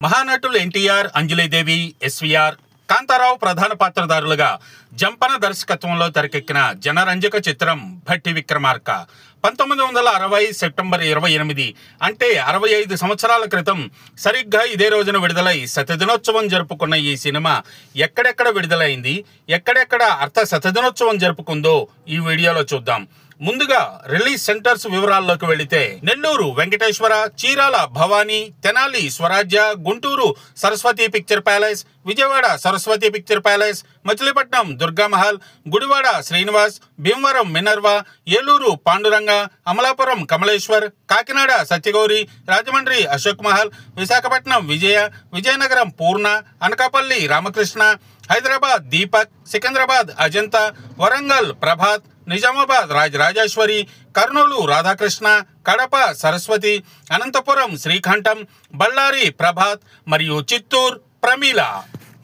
మహానటులు NTR, Anjali Devi, SVR, Kantharao ప్రధాన పాత్రధారులుగా జంపన దర్శకత్వంలో తెరకెక్కిన జనరంజక చిత్రం భట్టి విక్రమార్క 1960 సెప్టెంబర్ 28 అంటే 65 సంవత్సరాల క్రితం సరిగ్గా ఇదే రోజున విడుదలై శతదినోత్సవం జరుపుకున్న ఈ సినిమా ఎక్కడెక్కడ విడుదలైంది, ఎక్కడెక్కడ అర్థ శతదినోత్సవం జరుపుకుందో ఈ వీడియోలో చూద్దాం. ముందుగా రిలీజ్ సెంటర్స్ వివరాల్లోకి వెళితే Nellore Venkateswara, Chirala Bhavani, Tenali Swarajya, Guntur Saraswathi Picture Palace, Vijayawada Saraswathi Picture Palace, Machilipatnam Durgamahal, Gudivada Srinivas, Bhimavaram Minerva, Eluru Panduranga, Amalapuram Kamaleshwar, Kakinada Satyagowri, Rajahmundry Ashok Mahal, Visakhapatnam Vijaya, Vizianagaram Purna, Anakapalli Ramakrishna, Hyderabad Deepak, Secunderabad Ajanta, Warangal Prabhat, Nizamabad Rajarajeshwari, Kurnool Radhakrishna, Kadapa Saraswathi, Anantapuram Srikantham, Bellary Prabhat మరియు చిత్తూరు ప్రమీల.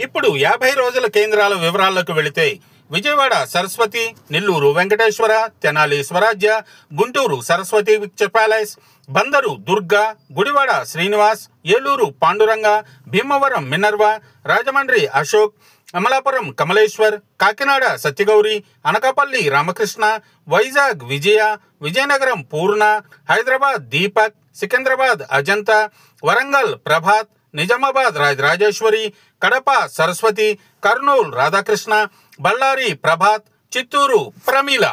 ఇప్పుడు 50 రోజుల కేంద్రాల వివరాల్లోకి వెళితే Vijayawada Saraswati, Nellore Venkateswara, Tenali Swarajya, Guntur Saraswathi Picture Palace, Bandar Durga, Gudivada Srinivas, Eluru Panduranga, Bhimavaram Minerva, Rajahmundry Ashok, Amalapuram Kamaleshwar, Kakinada Satyagowri, Anakapalli Ramakrishna, Vizag Vijaya, Vizianagaram Purna, Hyderabad Deepak, Secunderabad Ajanta, Warangal Prabhat, Nizamabad Rajarajeshwari, Kadapa Saraswathi, Kurnool Radhakrishna, Bellary Prabhat, Chittoor Pramila.